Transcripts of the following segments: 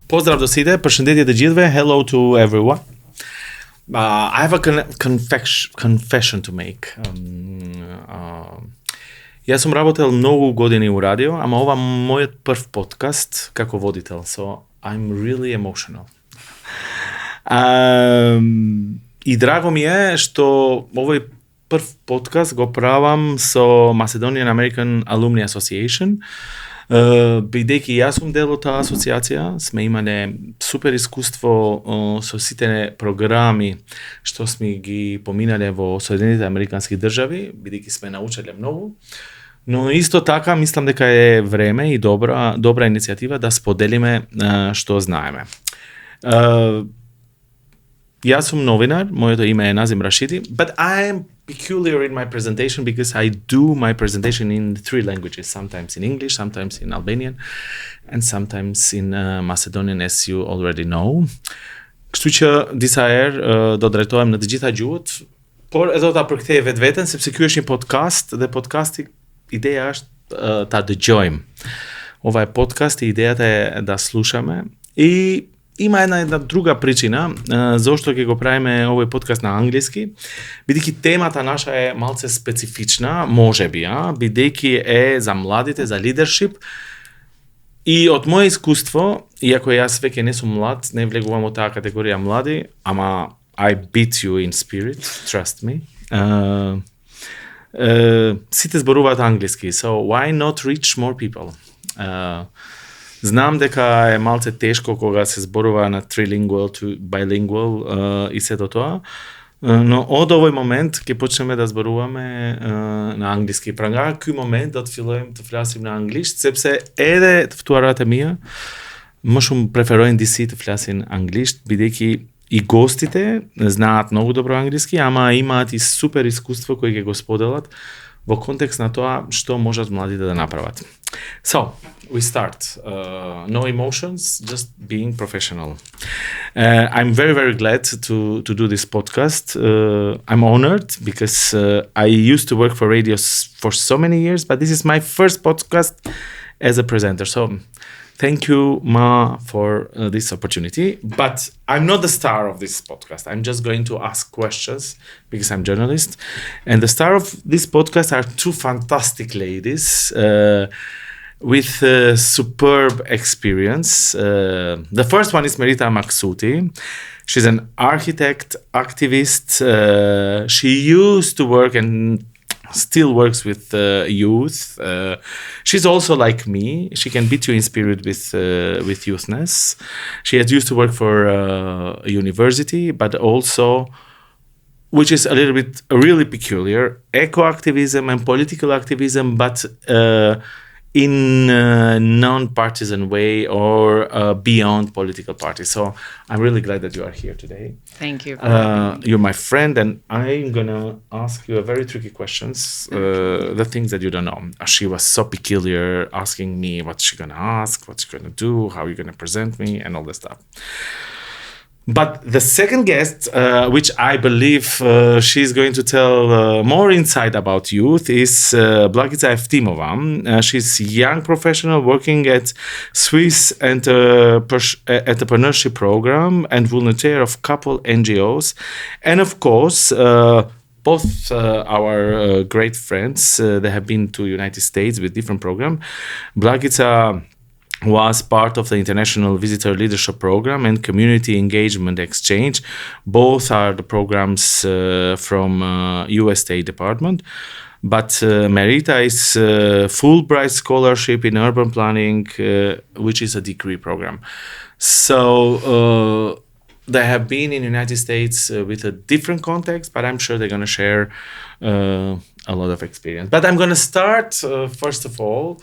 Pozdrav do side, përshëndetje të gjithëve, hello to everyone. I have a confession to make. Ja sam работел много години у радио, ама ова мојот прв подкаст како водител, so I'm really emotional. И драго ми е што овој прв подкаст го правам со Macedonian American Alumni Association, бидејќи јас сум дел од таа асоциација, сме имале супер искуство со сите програми што сме ги поминале во Соединетите Американски држави, бидејќи сме научеле многу. Но исто така мислам дека е време и добра иницијатива да споделиме што знаеме. Јас сум новинар, моето име е Назим Рашиди, but I am peculiar in my presentation because I do my presentation in 3 languages, sometimes in English, sometimes in Albanian, and sometimes in Macedonian, as you already know. Kështu që disa herë do drejtohem në të gjitha gjuhët, por e do ta përkthej vetveten sepse ky është një podcast dhe podcasti ideja është ta dëgjojmë. Ovaj podcast и идеята е да слушаме. И има една друга причина зошто ќе го правиме овој подкаст на англиски, бидејќи темата наша е малце специфична, можеби, бидејќи е за младите, за лидершип. И од моје искуство, иако јас веќе не сум млад, не влегувам во таа категорија млади, ама I beat you in spirit, trust me. Сите зборуваат англиски, so why not reach more people? Знам дека е малце тешко кога се зборува на trilingual to bilingual и сето тоа, но од овој момент ќе почнеме да зборуваме на англиски. Прага кој момент да отфилоjem да фласим на англишки, сепсе еде втората мија, më shumë preferojnë disi të flasin anglisht, бидејќи и гостите знаат многу добро англиски, ама имаат и супер искуство кои ќе го споделат во контекст на тоа што можат младите да направат. So, we start. No emotions, just being professional. I'm very, very glad to do this podcast. I'm honored because I used to work for radio for so many years, but this is my first podcast as a presenter. So, thank you, Ma, for this opportunity. But I'm not the star of this podcast. I'm just going to ask questions because I'm a journalist. And the star of this podcast are 2 fantastic ladies with superb experience. The first one is Merita Maksuti. She's an architect, activist. She used to work and still works with youth. She's also like me. She can beat you in spirit with youthness. She has used to work for a university, but also, which is a little bit really peculiar, eco-activism and political activism, but in a non-partisan way or beyond political parties. So I'm really glad that you are here today. Thank you. You're my friend, and I'm gonna ask you a very tricky questions, the things that you don't know. She was so peculiar, asking me what she's gonna ask, what she's gonna do, how you're gonna present me, and all this stuff. But the second guest, which I believe she's going to tell more insight about youth, is Blagica Eftimova. She's a young professional working at Swiss entrepreneurship program and volunteer of couple NGOs. And of course, both our great friends, they have been to United States with different program. Blagica was part of the International Visitor Leadership Program and Community Engagement Exchange. Both are the programs from US State Department. But Merita is Fulbright Scholarship in Urban Planning, which is a degree program. So they have been in the United States with a different context, but I'm sure they're going to share a lot of experience. But I'm going to start, first of all,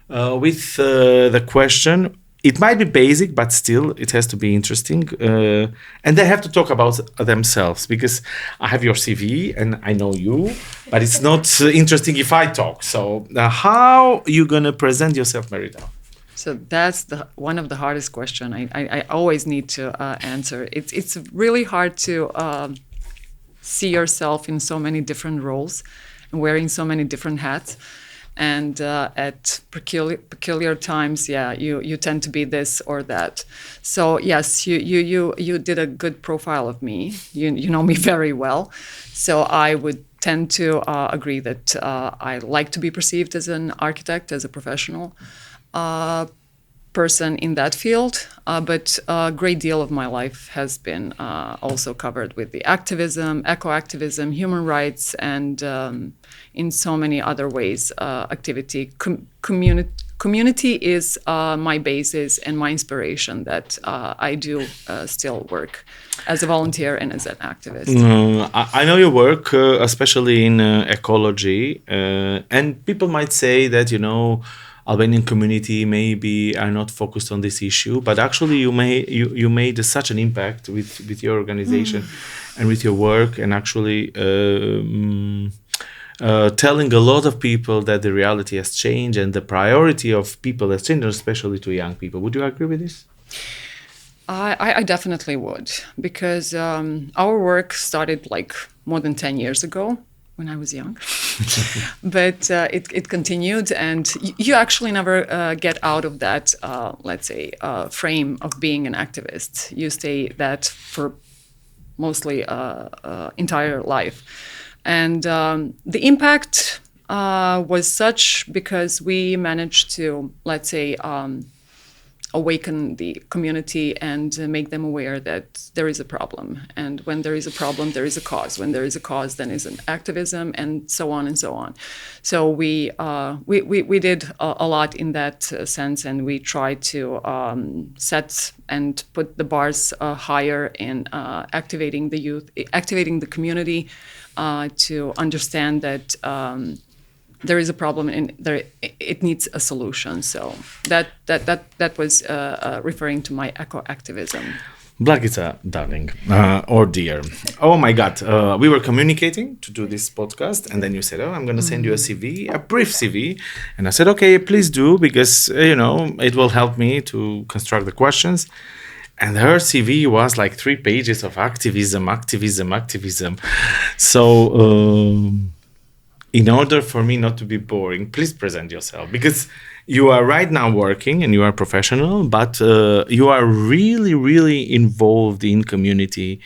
with the question. It might be basic, but still it has to be interesting. And they have to talk about themselves, because I have your CV and I know you, but it's not interesting if I talk. So how are you going to present yourself, Merita? So that's one of the hardest questions I always need to answer. It's really hard to see yourself in so many different roles and wearing so many different hats. And at peculiar times, you tend to be this or that. So yes, you did a good profile of me. You know me very well. So I would tend to agree that I like to be perceived as an architect, as a professional person in that field, but a great deal of my life has been also covered with the activism, eco-activism, human rights, and in so many other ways, activity. Community is my basis and my inspiration that I do still work as a volunteer and as an activist. I know your work, especially in ecology, and people might say that, Albanian community maybe are not focused on this issue, but actually you made such an impact with your organization and with your work, and actually telling a lot of people that the reality has changed and the priority of people has changed, especially to young people. Would you agree with this? I definitely would, because our work started like more than 10 years ago when I was young. But it continued, and you actually never get out of that, let's say, frame of being an activist. You stay that for mostly entire life. And the impact was such because we managed to, let's say, awaken the community and make them aware that there is a problem. And when there is a problem, there is a cause. When there is a cause, then is an activism, and so on and so on. So we did a lot in that sense, and we tried to set and put the bars higher in activating the youth, activating the community to understand that there is a problem and it needs a solution. So that was referring to my eco-activism. Blagica, darling, or dear. Oh my God, we were communicating to do this podcast, and then you said, I'm going to send you a CV, a brief CV. And I said, okay, please do, because, it will help me to construct the questions. And her CV was like 3 pages of activism. So in order for me not to be boring, please present yourself, because you are right now working and you are professional, but you are really, really involved in community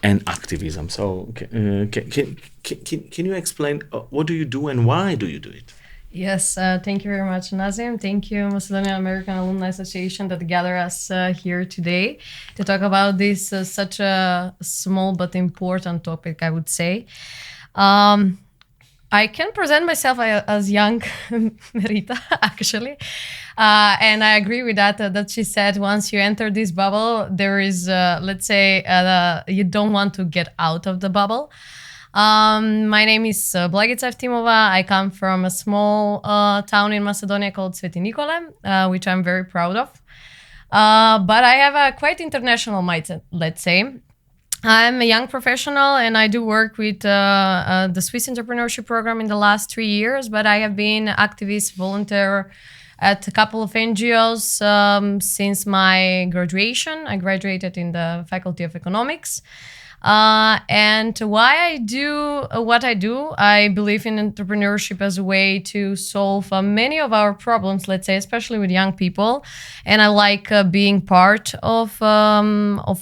and activism. So can you explain what do you do and why do you do it? Yes, thank you very much, Nazim. Thank you, Macedonian American Alumni Association, that gather us here today to talk about this such a small but important topic, I would say. I can present myself as young Rita, actually. And I agree with that she said once you enter this bubble, there is, let's say, you don't want to get out of the bubble. My name is Blagica Evtimova. I come from a small town in Macedonia called Sveti Nikole, which I'm very proud of. But I have a quite international mindset, let's say. I'm a young professional and I do work with the Swiss entrepreneurship program in the last 3 years, but I have been activist, volunteer at a couple of NGOs since my graduation. I graduated in the Faculty of Economics. And why I do what I do, I believe in entrepreneurship as a way to solve many of our problems, let's say, especially with young people. And I like being part of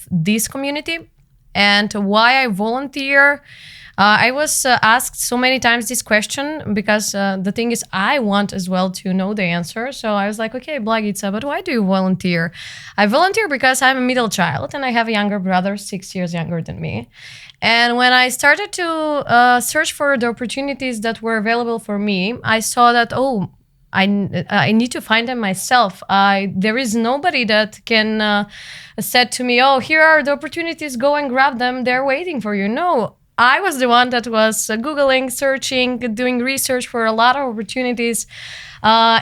this community. And why I volunteer, I was asked so many times this question because the thing is, I want as well to know the answer. So I was like, okay, Blagica, but why do you volunteer? I volunteer because I'm a middle child and I have a younger brother, 6 years younger than me. And when I started to search for the opportunities that were available for me, I saw that, I need to find them myself. There is nobody that can said to me, here are the opportunities, go and grab them, they're waiting for you. No, I was the one that was Googling, searching, doing research for a lot of opportunities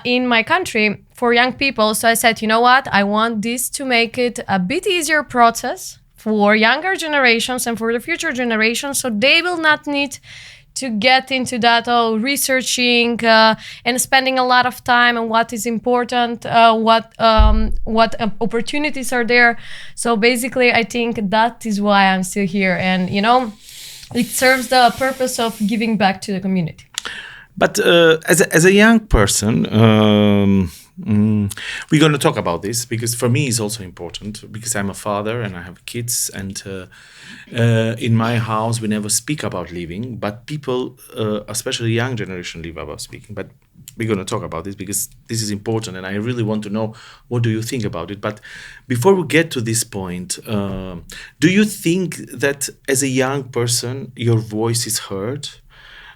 in my country for young people. So I said, you know what, I want this to make it a bit easier process for younger generations and for the future generations, so they will not need to get into that, researching and spending a lot of time on what is important, what opportunities are there. So basically, I think that is why I'm still here. And, It serves the purpose of giving back to the community. But as a young person, we're going to talk about this because for me it's also important because I'm a father and I have kids, and in my house we never speak about leaving, but people, especially young generation, leave about speaking. But we're going to talk about this because this is important and I really want to know what do you think about it. But before we get to this point, do you think that as a young person your voice is heard?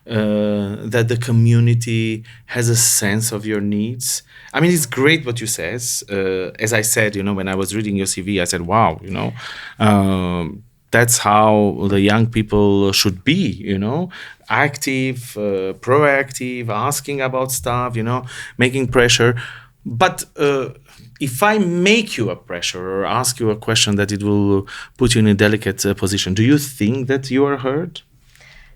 That the community has a sense of your needs. I mean, it's great what you says. As I said, when I was reading your CV, I said, wow, that's how the young people should be, active, proactive, asking about stuff, making pressure. But if I make you a pressure or ask you a question that it will put you in a delicate position, do you think that you are heard?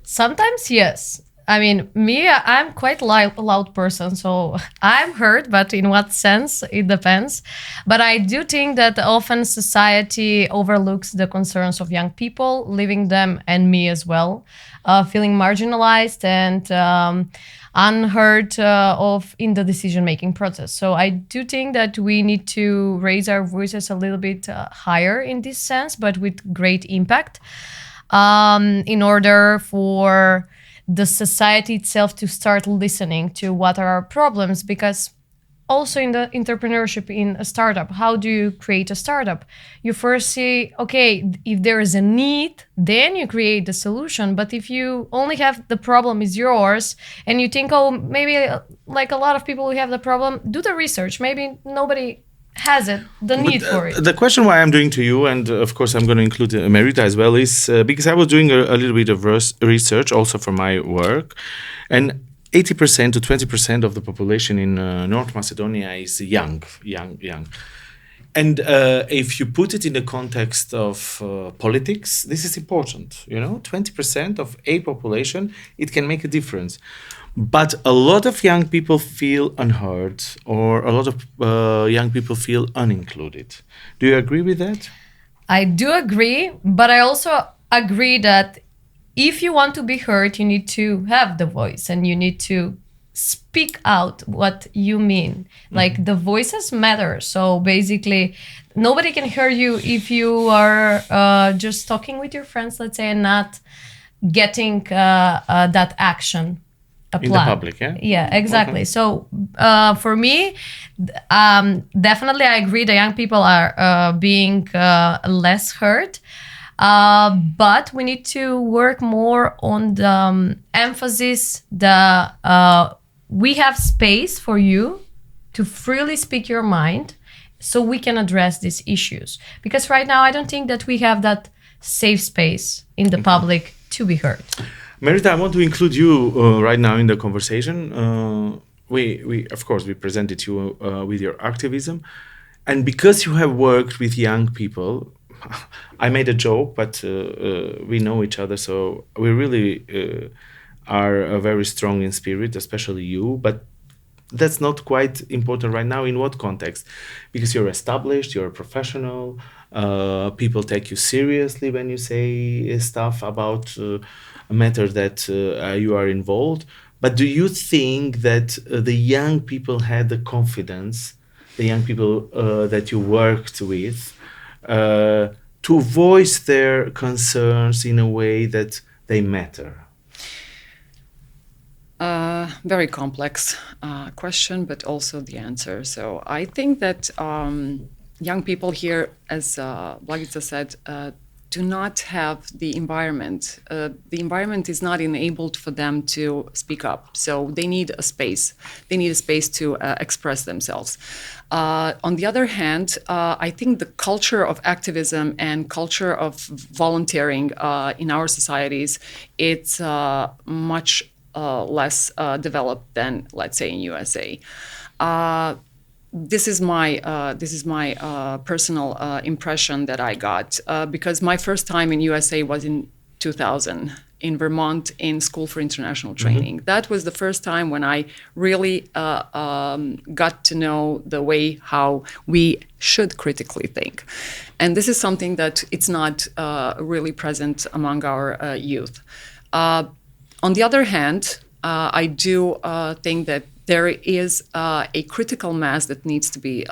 Sometimes, yes. I mean, me, I'm quite a loud person, so I'm heard, but in what sense, it depends. But I do think that often society overlooks the concerns of young people, leaving them, and me as well, feeling marginalized and unheard in the decision-making process. So I do think that we need to raise our voices a little bit higher in this sense, but with great impact. In order for the society itself to start listening to what are our problems. Because also in the entrepreneurship in a startup, how do you create a startup? You first say, okay, if there is a need, then you create the solution. But if you only have the problem is yours and you think, oh, maybe like a lot of people who have the problem, do the research. Maybe nobody has it, the need for it. The question why I'm doing to you, and of course I'm going to include Merita as well, is because I was doing a little bit of research also for my work, and 80% to 20% of the population in North Macedonia is young. And if you put it in the context of politics, this is important. 20% of a population, it can make a difference. But a lot of young people feel unheard, or a lot of young people feel unincluded. Do you agree with that? I do agree, but I also agree that if you want to be heard, you need to have the voice and you need to speak out what you mean. Like the voices matter. So basically, nobody can hear you if you are just talking with your friends, let's say, and not getting that action. In the public, yeah? Yeah, exactly. Okay. So for me, definitely I agree the young people are being less heard. But we need to work more on the emphasis, we have space for you to freely speak your mind so we can address these issues. Because right now, I don't think that we have that safe space in the public to be heard. Merita, I want to include you right now in the conversation. We of course, we presented you with your activism. And because you have worked with young people, I made a joke, but we know each other, so we really are very strong in spirit, especially you. But that's not quite important right now. In what context? Because you're established, you're a professional, people take you seriously when you say stuff about a matter that you are involved. But do you think that the young people had the confidence, the young people that you worked with, to voice their concerns in a way that they matter? Very complex question, but also the answer. So I think that young people here, as Blagica said, do not have the environment. The environment is not enabled for them to speak up. So they need a space. They need a space to express themselves. On the other hand, I think the culture of activism and culture of volunteering in our societies, it's much less developed than, let's say, in USA. This is my personal impression that I got because my first time in USA was in 2000 in Vermont in School for International Training. That was the first time when I really got to know the way how we should critically think. And this is something that it's not really present among our youth. On the other hand, I do think that there is a critical mass that needs to be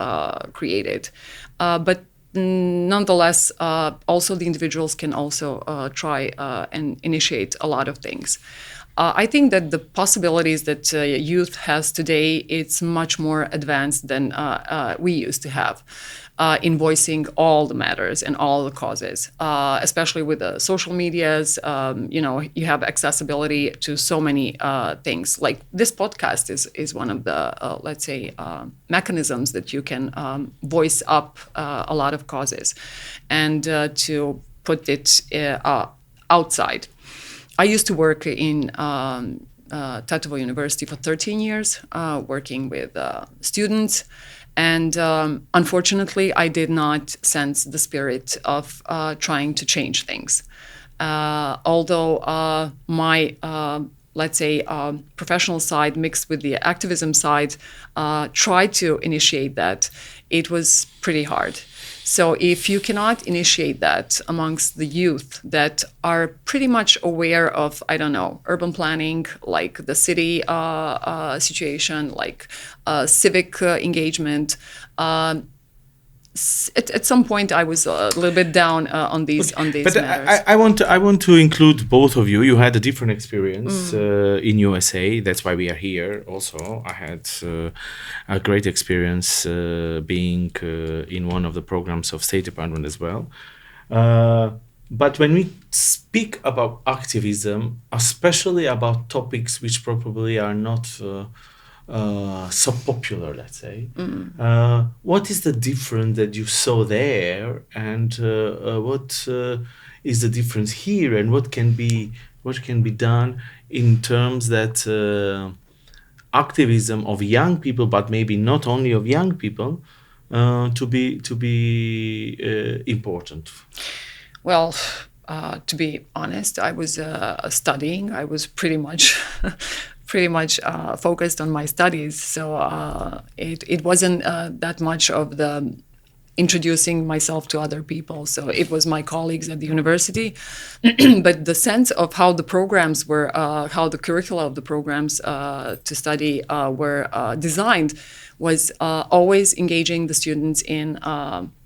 created. But nonetheless, also the individuals can also try and initiate a lot of things. I think that the possibilities that youth has today, it's much more advanced than we used to have in voicing all the matters and all the causes, especially with the social medias. You have accessibility to so many things. Like this podcast is one of the, let's say, mechanisms that you can voice up a lot of causes and to put it outside. I used to work in Tetovo University for 13 years, working with students. And unfortunately, I did not sense the spirit of trying to change things. Although my, let's say, professional side mixed with the activism side tried to initiate that, it was pretty hard. So if you cannot initiate that amongst the youth that are pretty much aware of, I don't know, urban planning, like the city situation, like civic engagement, at some point I was a little bit down on these matters. I want to include both of you. You had a different experience in USA. That's why we are here. Also, I had a great experience being in one of the programs of State Department as well. But when we speak about activism, especially about topics which probably are not so popular, let's say, what is the difference that you saw there, and what is the difference here, and what can be done in terms that activism of young people, but maybe not only of young people, to be important? Well, to be honest, I was studying. I was pretty much focused on my studies. So it wasn't that much of the introducing myself to other people. So it was my colleagues at the university. But the sense of how the programs were, how the curricula of the programs to study were designed was always engaging the students in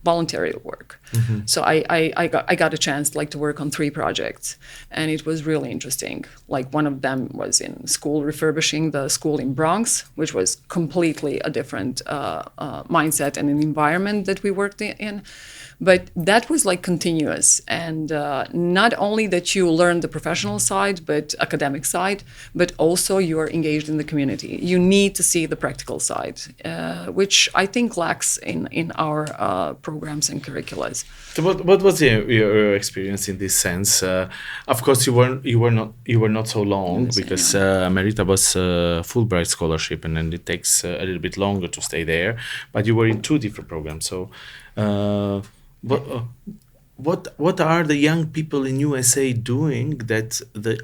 voluntary work. So I got a chance to work on 3 projects, and it was really interesting. Like one of them was in school, refurbishing the school in Bronx, which was completely a different mindset and an environment that we worked in. But that was continuous, and not only that you learn the professional side, but academic side, but also you are engaged in the community. You need to see the practical side, which I think lacks in our programs and curriculums. So what was your experience in this sense? Of course, you were not so long, because Merita was Fulbright scholarship, and then it takes a little bit longer to stay there. But you were in 2 different programs, so. What are the young people in USA doing that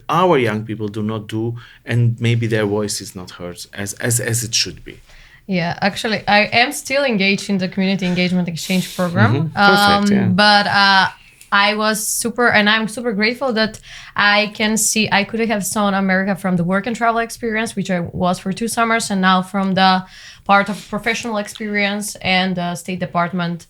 our young people do not do, and maybe their voice is not heard as it should be? Yeah, actually, I am still engaged in the community engagement exchange program. Perfect, yeah. But I'm super grateful that I could have known America from the work and travel experience, which I was for 2 summers, and now from the part of professional experience and State Department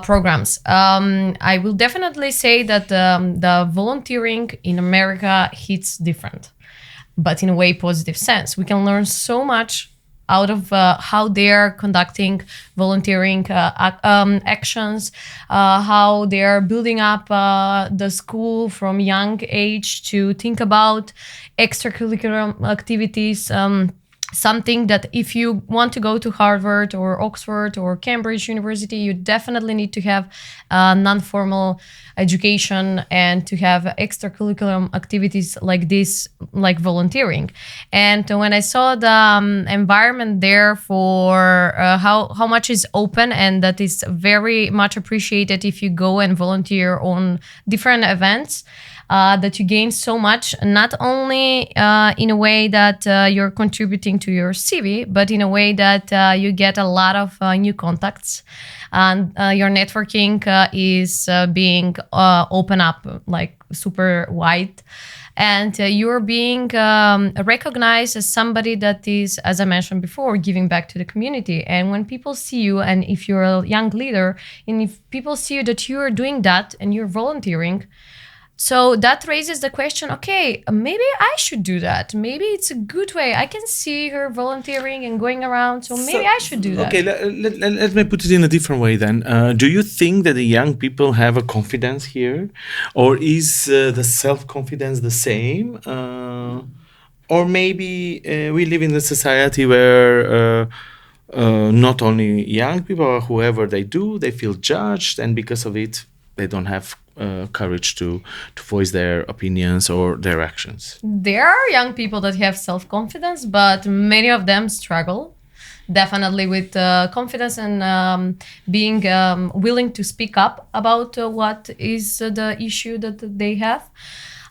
programs. I will definitely say that the volunteering in America hits different, but in a way positive sense. We can learn so much out of how they're conducting volunteering actions, how they're building up the school from young age to think about extracurricular activities. Something that if you want to go to Harvard or Oxford or Cambridge University, you definitely need to have non-formal education and to have extracurricular activities like this, like volunteering. And when I saw the environment there for how much is open, and that is very much appreciated if you go and volunteer on different events, that you gain so much, not only in a way that you're contributing to your CV, but in a way that you get a lot of new contacts, and your networking is being open up like super wide. And you're being recognized as somebody that is, as I mentioned before, giving back to the community. And when people see you, and if you're a young leader, and if people see you that you're doing that and you're volunteering, so that raises the question, okay, maybe I should do that. Maybe it's a good way. I can see her volunteering and going around, so maybe I should do that. Okay, let me put it in a different way then. Do you think that the young people have a confidence here? Or is the self-confidence the same? Or maybe we live in a society where not only young people, or whoever they do, they feel judged, and because of it, they don't have courage to voice their opinions or their actions. There are young people that have self-confidence, but many of them struggle definitely with confidence and being willing to speak up about what is the issue that they have.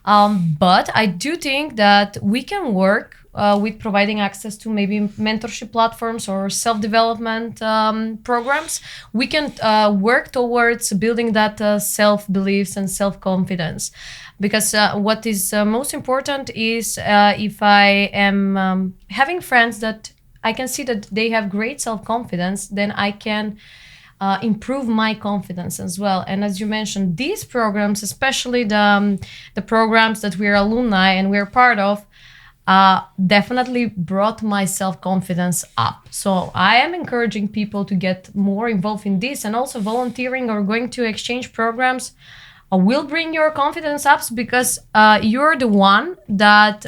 But I do think that we can work with providing access to maybe mentorship platforms or self-development programs. We can work towards building that self-beliefs and self-confidence. Because what is most important is if I am having friends that I can see that they have great self-confidence, then I can improve my confidence as well. And as you mentioned, these programs, especially the programs that we're alumni and we're part of, definitely brought my self-confidence up. So I am encouraging people to get more involved in this, and also volunteering or going to exchange programs will bring your confidence up, because you're the one that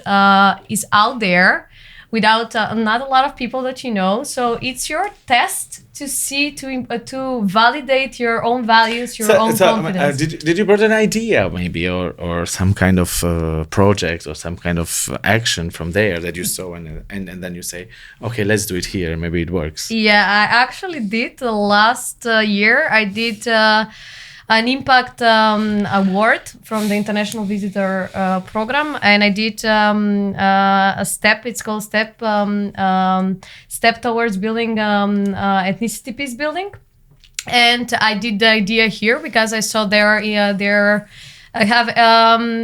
is out there without not a lot of people that you know. So it's your test to see, to validate your own values, your own confidence. Did you brought an idea maybe, or some kind of project or some kind of action from there that you saw, and then you say, okay, let's do it here, maybe it works? Yeah, I actually did. Last year I did an impact award from the International Visitor Program, and I did a step. It's called step towards building ethnicity peace building, and I did the idea here because I saw I have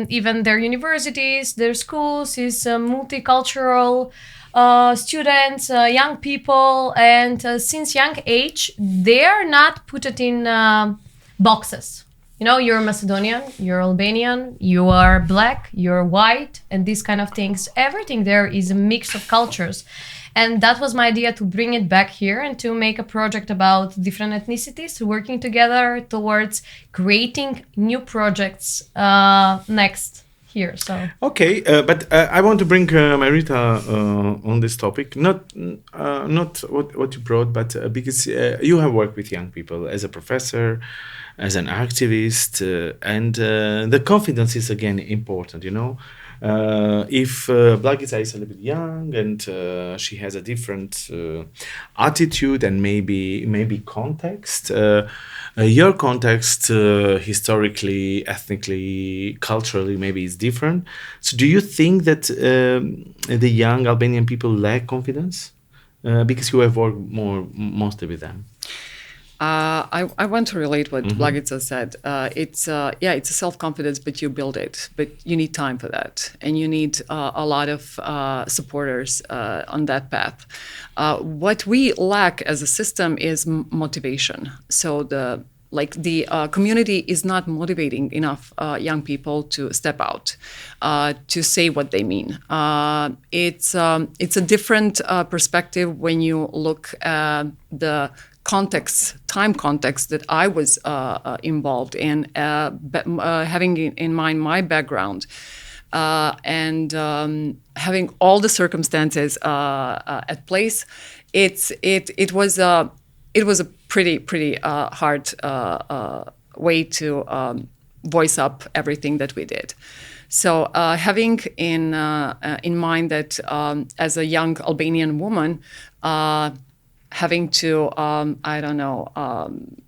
even their universities, their schools is multicultural. Students, young people, and since young age, they are not put it in boxes. You know, you're Macedonian, you're Albanian, you are black, you're white, and these kind of things. Everything there is a mix of cultures. And that was my idea, to bring it back here and to make a project about different ethnicities working together towards creating new projects next here. So okay, but I want to bring Marita on this topic, not what you brought, but because you have worked with young people as a professor, as an activist, and the confidence is again important, you know. If Blagica is a little bit young and she has a different attitude and maybe context, your context historically, ethnically, culturally maybe is different. So do you think that the young Albanian people lack confidence? Because you have worked mostly with them. I want to relate what Blagica said. It's a self-confidence, but you build it. But you need time for that, and you need a lot of supporters on that path. What we lack as a system is motivation. So the community is not motivating enough young people to step out, to say what they mean. It's a different perspective when you look at the time context that I was involved in, having in mind my background, and having all the circumstances at place. It was a pretty hard way to voice up everything that we did. So having in mind that as a young Albanian woman, having to,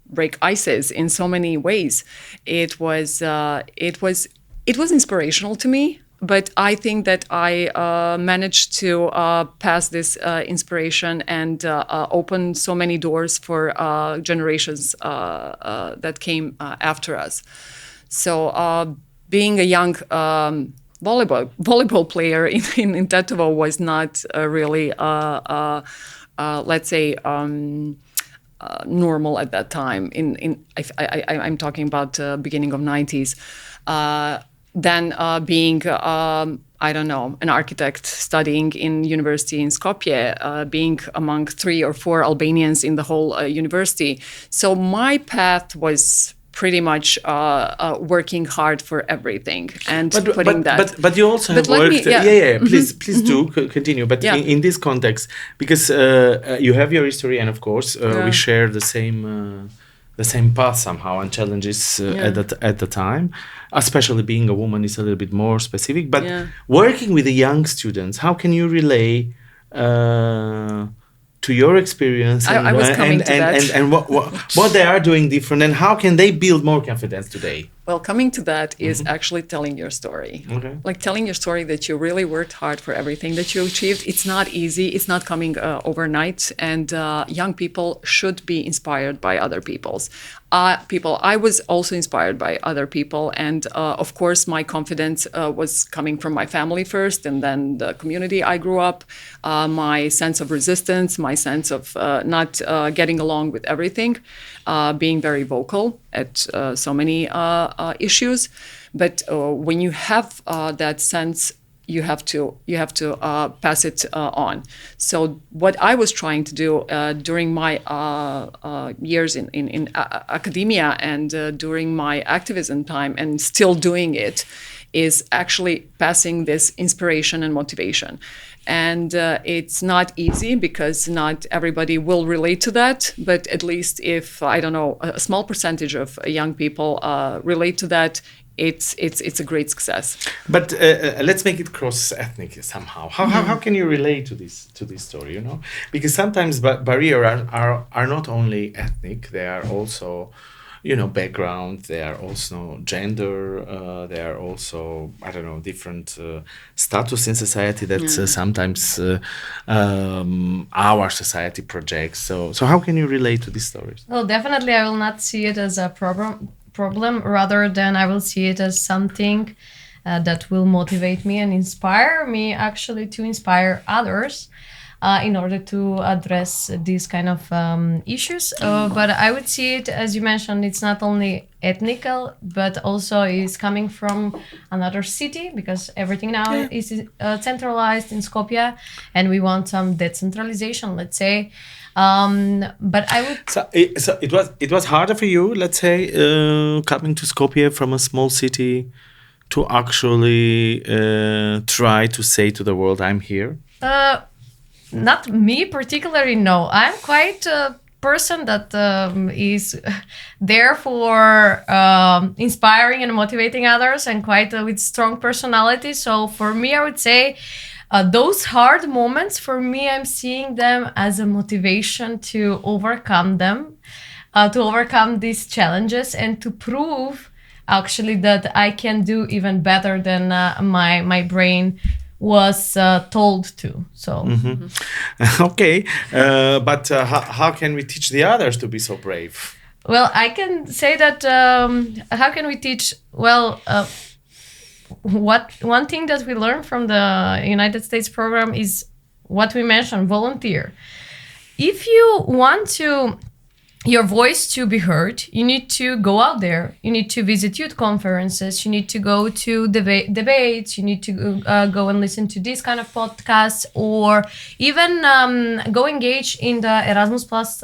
break ices in so many ways, it was It was inspirational to me, but I think that I managed to pass this inspiration and open so many doors for generations that came after us. So being a young volleyball player in Tetovo was not really, let's say, normal at that time. I'm talking about beginning of 90s. Then being, I don't know, an architect studying in university in Skopje, being among 3 or 4 Albanians in the whole university. So my path was pretty much working hard for everything and putting that. But you also have worked. Please do continue. But in this context, because you have your history, and of course we share the same path somehow and challenges at the time. Especially being a woman is a little bit more specific. But working with the young students, how can you relay to your experience I was coming to that. And what they are doing different, and how can they build more confidence today? Well, coming to that is actually telling your story. Okay. Like telling your story that you really worked hard for everything that you achieved. It's not easy. It's not coming overnight. And young people should be inspired by other people. I was also inspired by other people. And of course, my confidence was coming from my family first, and then the community I grew up, my sense of resistance, my sense of not getting along with everything, being very vocal at so many issues. But when you have that sense, you have to pass it on. So what I was trying to do during my years in academia and during my activism time, and still doing it, is actually passing this inspiration and motivation. And it's not easy because not everybody will relate to that. But at least if, I don't know, a small percentage of young people relate to that, it's a great success. But let's make it cross-ethnic somehow. How can you relate to this story? You know, because sometimes barriers are not only ethnic; they are also, you know, background. They are also gender. They are also, I don't know, different status in society that sometimes our society projects. So how can you relate to these stories? Well, definitely, I will not see it as a problem. Rather than I will see it as something that will motivate me and inspire me actually to inspire others in order to address these kind of issues. But I would see it, as you mentioned, it's not only ethnical, but also is coming from another city, because everything now is centralized in Skopje, and we want some decentralization, let's say. But I would. So it was harder for you, let's say, coming to Skopje from a small city, to actually try to say to the world, "I'm here." Not me particularly. No, I'm quite a person that is there for inspiring and motivating others, and quite with strong personality. So for me, I would say. Those hard moments, for me, I'm seeing them as a motivation to overcome them, to overcome these challenges, and to prove actually that I can do even better than my brain was told to. So, Okay, but how can we teach the others to be so brave? Well, I can say that how can we teach? Well. One thing that we learned from the United States program is what we mentioned, volunteer. If you want your voice to be heard, you need to go out there. You need to visit youth conferences. You need to go to debates. You need to go and listen to these kind of podcasts, or even go engage in the Erasmus Plus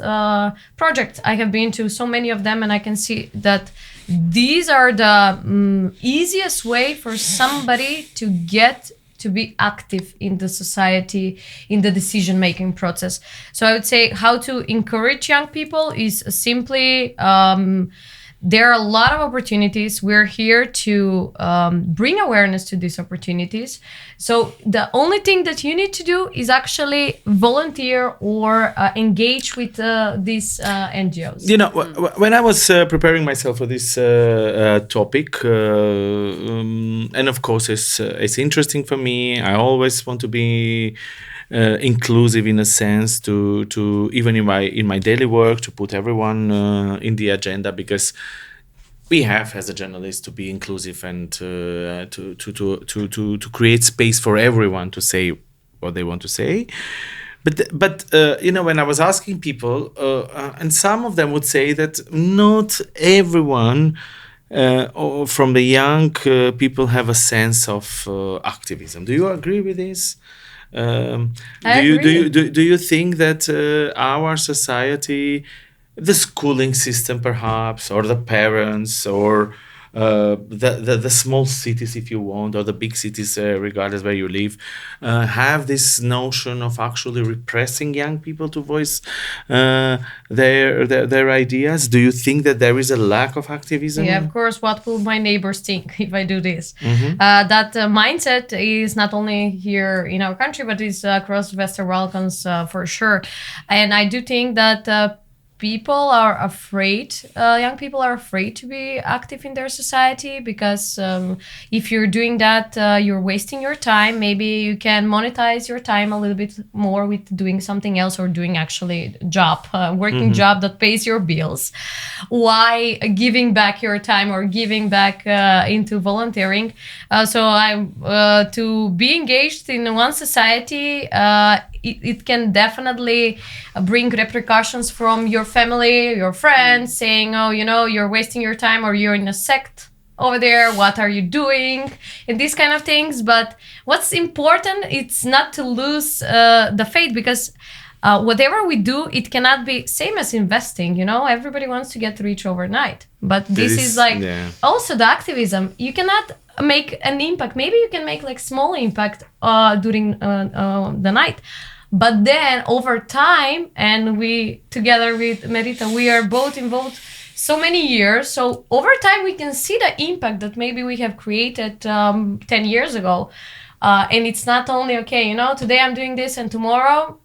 project. I have been to so many of them, and I can see that these are the easiest way for somebody to get to be active in the society, in the decision-making process. So I would say how to encourage young people is simply there are a lot of opportunities. We're here to bring awareness to these opportunities. So the only thing that you need to do is actually volunteer or engage with these NGOs. You know, when I was preparing myself for this topic, and of course it's interesting for me. I always want to be inclusive in a sense to even in my daily work to put everyone in the agenda, because we have as a journalist to be inclusive and to create space for everyone to say what they want to say. But you know, when I was asking people, and some of them would say that not everyone or from the young people have a sense of activism. Do you agree with this? Do you think that our society, the schooling system perhaps, or the parents, or the small cities, if you want, or the big cities, regardless where you live, have this notion of actually repressing young people to voice their ideas? Do you think that there is a lack of activism? Yeah, of course. What will my neighbors think if I do this? That mindset is not only here in our country, but is across Western Balkans for sure. And I do think that people are afraid, young people are afraid to be active in their society, because if you're doing that, you're wasting your time. Maybe you can monetize your time a little bit more with doing something else, or doing actually a job, working job that pays your bills. Why giving back your time or giving back into volunteering? So to be engaged in one society, it can definitely bring repercussions from your family, your friends, saying, oh, you know, you're wasting your time, or you're in a sect over there, what are you doing, and these kind of things. But what's important, it's not to lose the faith, because whatever we do, it cannot be same as investing. You know, everybody wants to get rich overnight, but this is like also the activism. You cannot make an impact. Maybe you can make like small impact during the night, but then over time, and we together with Merita, we are both involved so many years. So over time, we can see the impact that maybe we have created 10 years ago. And it's not only, okay, you know, today I'm doing this and tomorrow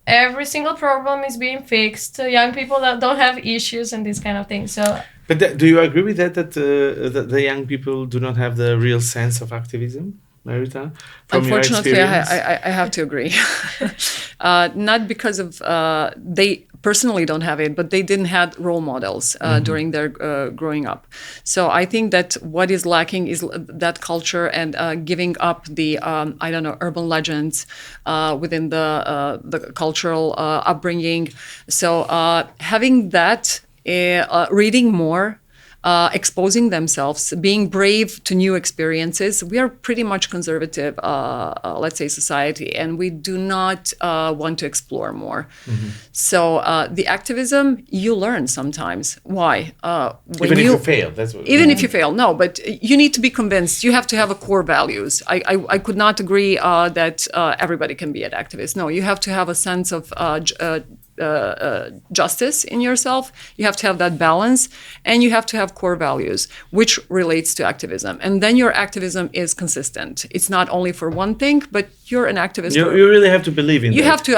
every single problem is being fixed. Young people that don't have issues and these kind of things. So, but do you agree with that the young people do not have the real sense of activism, Merita? Unfortunately, I have to agree. Not because of they personally don't have it, but they didn't have role models during their growing up. So I think that what is lacking is that culture and giving up the urban legends within the cultural upbringing. So having that, reading more. Exposing themselves, being brave to new experiences. We are pretty much conservative, let's say, society, and we do not want to explore more. So the activism, you learn sometimes. Why? Even if you fail. If you fail, no, but you need to be convinced. You have to have a core values. I could not agree that everybody can be an activist. No, you have to have a sense of justice in yourself. You have to have that balance, and you have to have core values, which relates to activism. And then your activism is consistent. It's not only for one thing, but you're an activist. You really have to believe in that. You have to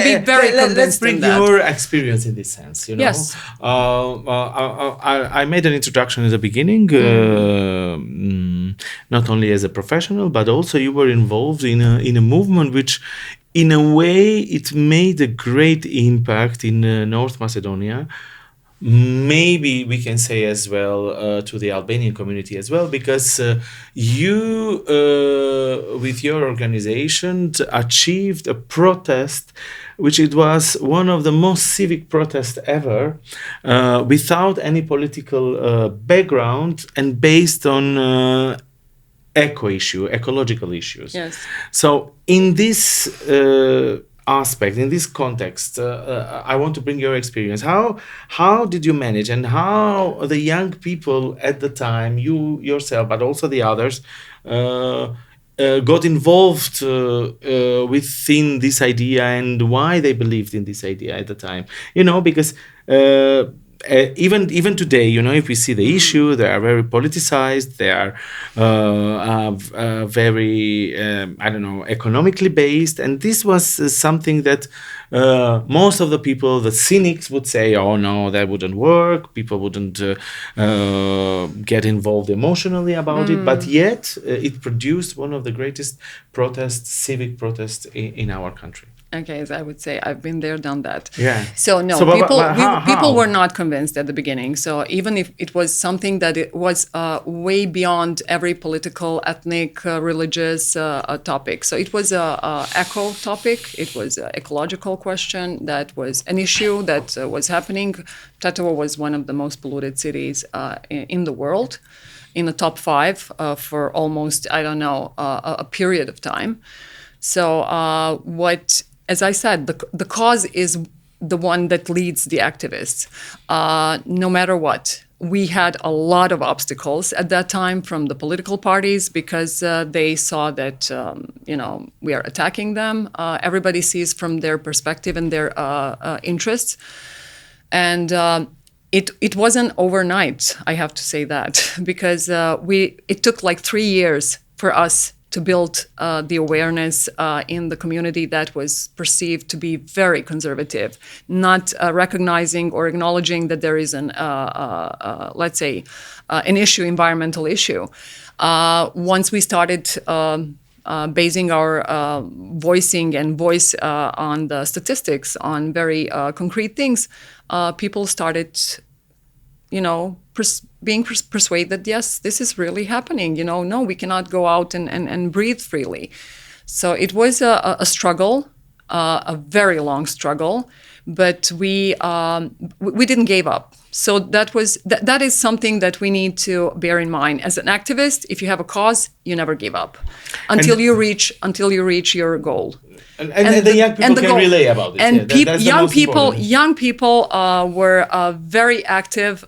be very convinced. Let's bring in that. your experience in this sense. You know, yes. I made an introduction at the beginning. Not only as a professional, but also you were involved in a movement which, in a way, it made a great impact in North Macedonia. Maybe we can say as well to the Albanian community as well, because you, with your organization, achieved a protest, which it was one of the most civic protests ever, without any political background, and based on ecological issues. Yes. So in this aspect, in this context, I want to bring your experience. How did you manage, and how the young people at the time, you yourself, but also the others, got involved within this idea, and why they believed in this idea at the time? You know, because even today, if we see the issue, they are very politicized. They are very, I don't know, economically based. And this was something that most of the people, the cynics, would say, "Oh no, that wouldn't work. People wouldn't get involved emotionally about it." But yet, it produced one of the greatest civic protests in our country. Okay, as I would say, I've been there, done that. Yeah. So no, people were not convinced at the beginning. So even if it was something that it was way beyond every political, ethnic, religious topic. So it was a eco topic. It was an ecological question that was an issue that was happening. Tetovo was one of the most polluted cities in the world, in the top 5 for almost, I don't know, a period of time. So as I said, the cause is the one that leads the activists, no matter what. We had a lot of obstacles at that time from the political parties because they saw that, we are attacking them. Everybody sees from their perspective and their interests. And it wasn't overnight, I have to say that, because it took like 3 years for us to build the awareness in the community that was perceived to be very conservative, not recognizing or acknowledging that there is let's say, an issue, environmental issue. Once we started basing our voicing and voice on the statistics, on very concrete things, people started, being persuaded that, yes, this is really happening. No, we cannot go out and breathe freely. So it was a struggle, a very long struggle, but we didn't give up. So that is something that we need to bear in mind. As an activist, if you have a cause, you never give up until you reach your goal. And the young people can relay about it. And young people were very active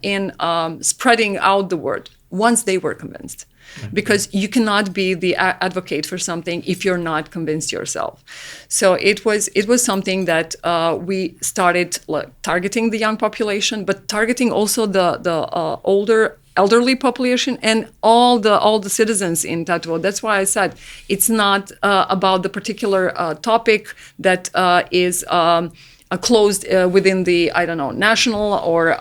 in spreading out the word once they were convinced. Because you cannot be the advocate for something if you're not convinced yourself. So it was something that we started targeting the young population, but targeting also the elderly population and all the citizens in Tetovo. That's why I said it's not about the particular topic that is closed within the, I don't know, national or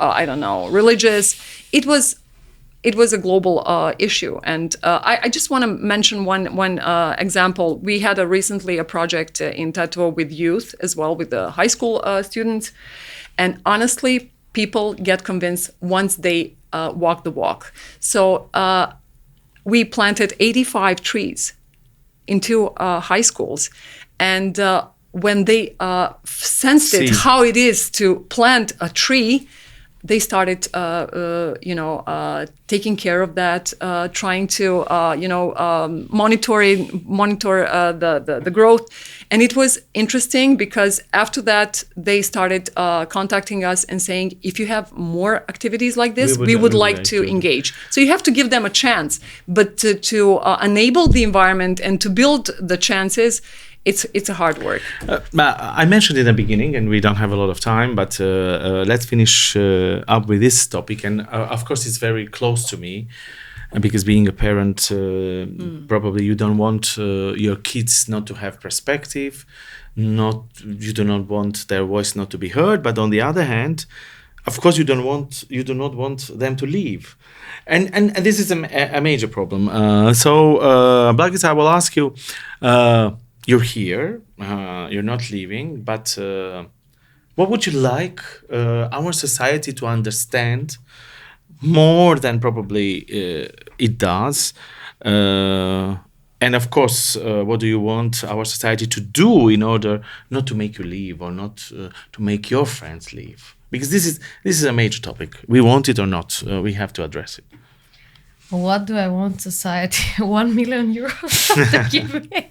religious. It was a global issue. And I just want to mention one example. We had recently a project in Tetovo with youth as well, with the high school students. And honestly, people get convinced once they walk the walk. So we planted 85 trees into high schools. And when they sensed how it is to plant a tree, they started, taking care of that, trying to, monitor the growth. And it was interesting because after that, they started contacting us and saying, if you have more activities like this, we would like to engage. So you have to give them a chance. But to enable the environment and to build the chances, it's a hard work. I mentioned in the beginning, and we don't have a lot of time, but let's finish up with this topic. And of course, it's very close to me, because being a parent, probably you don't want your kids not to have perspective. You do not want their voice not to be heard. But on the other hand, of course, you do not want them to leave. And this is a major problem. So, Blagis, I will ask you. You're here, you're not leaving, but what would you like our society to understand more than probably it does? And of course, what do you want our society to do in order not to make you leave or not to make your friends leave? Because this is a major topic. We want it or not, we have to address it. What do I want society? 1 million euros to give me?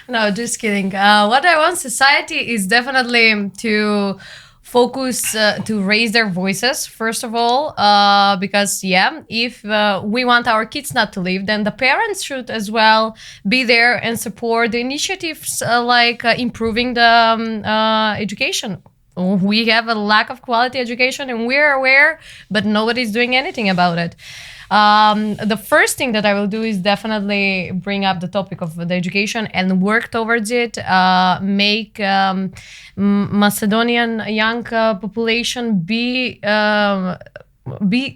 No, just kidding. What I want society is definitely to focus, to raise their voices, first of all, because, if we want our kids not to leave, then the parents should as well be there and support the initiatives like improving the education we have a lack of quality education, and we're aware, but nobody's doing anything about it. The first thing that I will do is definitely bring up the topic of the education and work towards it. Make Macedonian young population be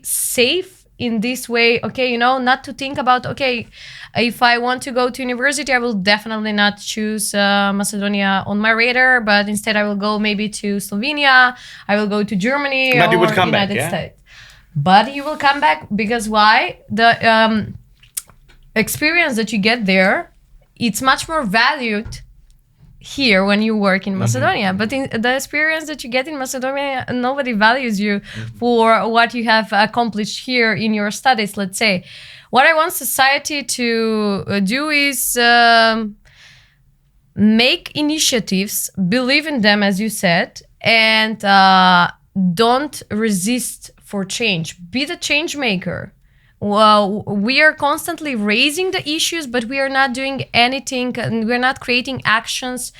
safe in this way. Okay, not to think about, okay, if I want to go to university, I will definitely not choose Macedonia on my radar, but instead I will go maybe to Slovenia, I will go to Germany But or you would come back, United States. But you will come back because why? The experience that you get there, it's much more valued here when you work in Macedonia. But in the experience that you get in Macedonia, nobody values you for what you have accomplished here in your studies, let's say. What I want society to do is make initiatives, believe in them, as you said, and don't resist for change. Be the change maker. Well, we are constantly raising the issues, but we are not doing anything, and we're not creating actions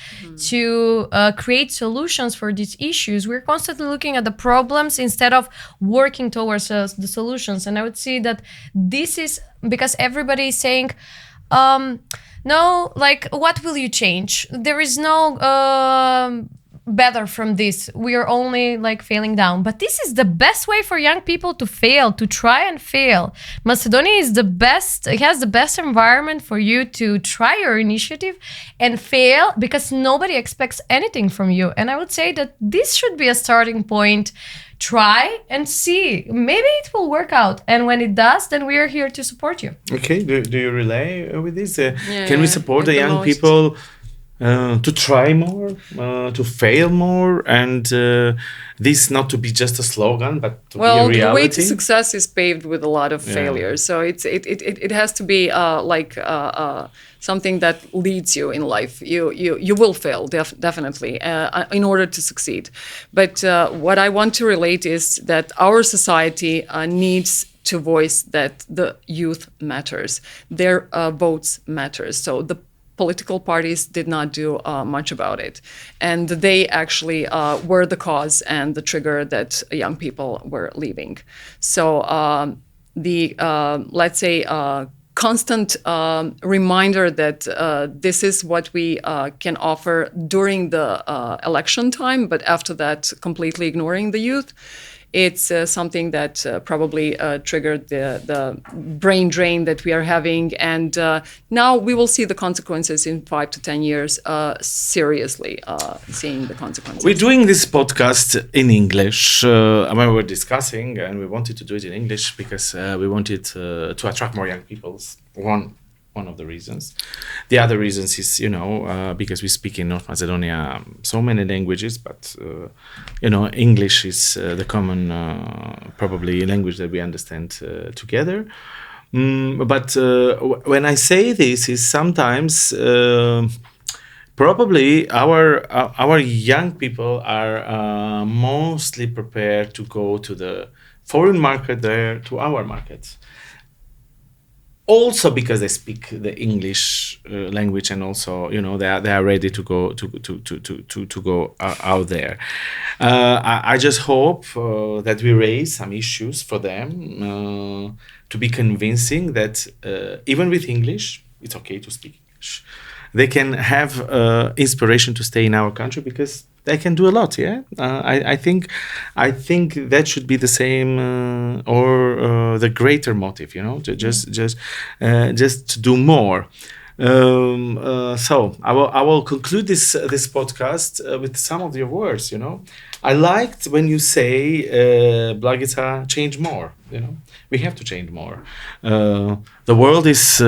to create solutions for these issues. We're constantly looking at the problems instead of working towards the solutions. And I would say that this is because everybody is saying, no, like, what will you change? There is no better from this. We are only like failing down. But this is the best way for young people to fail, to try and fail. Macedonia is the best, it has the best environment for you to try your initiative and fail because nobody expects anything from you. And I would say that this should be a starting point. Try and see. Maybe it will work out. And when it does, then we are here to support you. Okay, do you relay with this? Can we support the young people to try more, to fail more, and this not to be just a slogan, but to be a reality? The way to success is paved with a lot of failures. So it has to be something that leads you in life. You will fail, definitely, in order to succeed. But what I want to relate is that our society needs to voice that the youth matters. Their votes matters. So the political parties did not do much about it. And they actually were the cause and the trigger that young people were leaving. So let's say, constant reminder that this is what we can offer during the election time, but after that, completely ignoring the youth. It's something that probably triggered the brain drain that we are having. And now we will see the consequences in 5 to 10 years, seriously seeing the consequences. We're doing this podcast in English. We were discussing, and we wanted to do it in English because we wanted to attract more young people. One of the reasons. The other reasons is, because we speak in North Macedonia so many languages, but, English is the common, probably language that we understand together. But when I say this is sometimes probably our young people are mostly prepared to go to the foreign market there, to our markets. Also because they speak the English language, and also they are ready to go to go out there. I just hope that we raise some issues for them to be convincing that even with English, it's okay to speak English. They can have inspiration to stay in our country because they can do a lot. I think that should be the same or the greater motive, to just to do more. So I will conclude this podcast with some of your words. I liked when you say Blagica, change more. We have to change more. The world is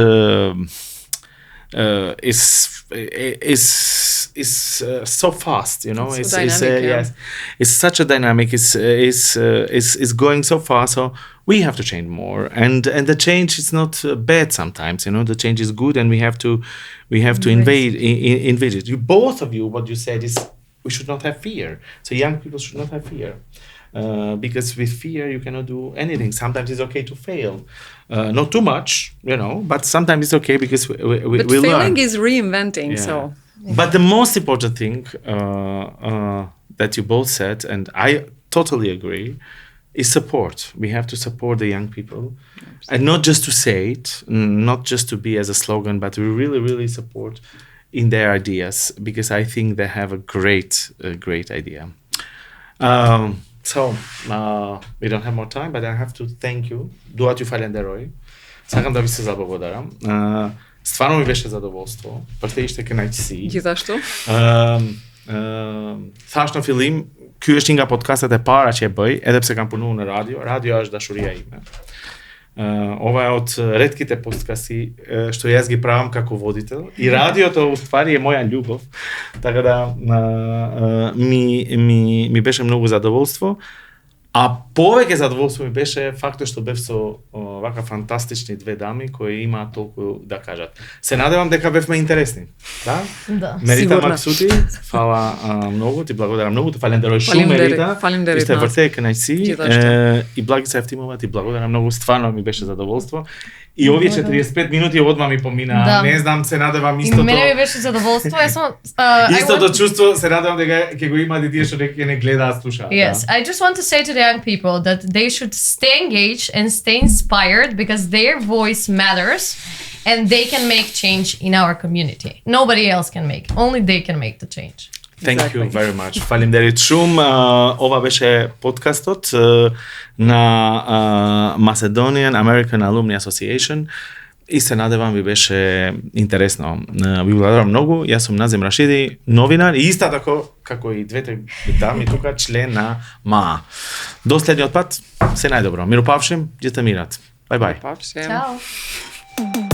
so fast, It's so dynamic, yes, it's such a dynamic. It's going so fast. So we have to change more, and the change is not bad sometimes. The change is good, and we have to invade it. You both of you, what you said is we should not have fear. So young people should not have fear. Because with fear you cannot do anything. Sometimes it's okay to fail, not too much, but sometimes it's okay because we learn. But failing is reinventing. Yeah. So But the most important thing that you both said, and I totally agree, is support. We have to support the young people. And not just to say it, not just to be as a slogan, but we really, really support in their ideas, because I think they have a great idea. So, we don't have more time, but I have to thank you. Дуат фалендерой. Сакам да ви се заблагодарам. Стварно ми беше задоволство. Партеиште ке најти си. И зашто? Thashno fillim, ky është një nga podcastet e para që e bëj, edhe pse kam punu në radio. Radio është dashuria ime. Ова е од ретките подкасти што јас ги правам како водител. И радиото уствари е моја љубов. Така да ми беше многу задоволство. А повеќе задоволство ми беше фактот што бев со вака фантастични две дами кои имаат толку да кажат. Се надевам дека бевме интересни. Да? Да. Мерита Сигурна. Максути, фала многу, ти благодарам многу, ти фалендерoj shumë Мерита. Фалендерoj Ishte nas. vërtet kënaqësi. Gjithashtu. И Благица Евтимова, ти благодарам многу, стварно ми беше задоволство. И овие 45 минути одма ми помина. Да. Не знам, се надевам И истото. мене ми беше задоволство. Јас сум Истото чувство, се надевам дека ќе го имаат и тие што ќе не гледаат, слушаат. Yes, I just want to say to the young people that they should stay engaged and stay inspired because their voice matters and they can make change in our community. Nobody else can make. Only they can make the change. Thank you Exactly. very much. Faleminderit shumë. Ova беше подкастот на Macedonian American Alumni Association. И се надевам ви беше интересно. Ви благодарам многу. Јас сум Назим Рашиди, новинар и иста тако како и двете дами тука член на МАА. До следниот пат, се најдобро. Миропавшим, јете мират. Бај бај. Павшем. Ciao.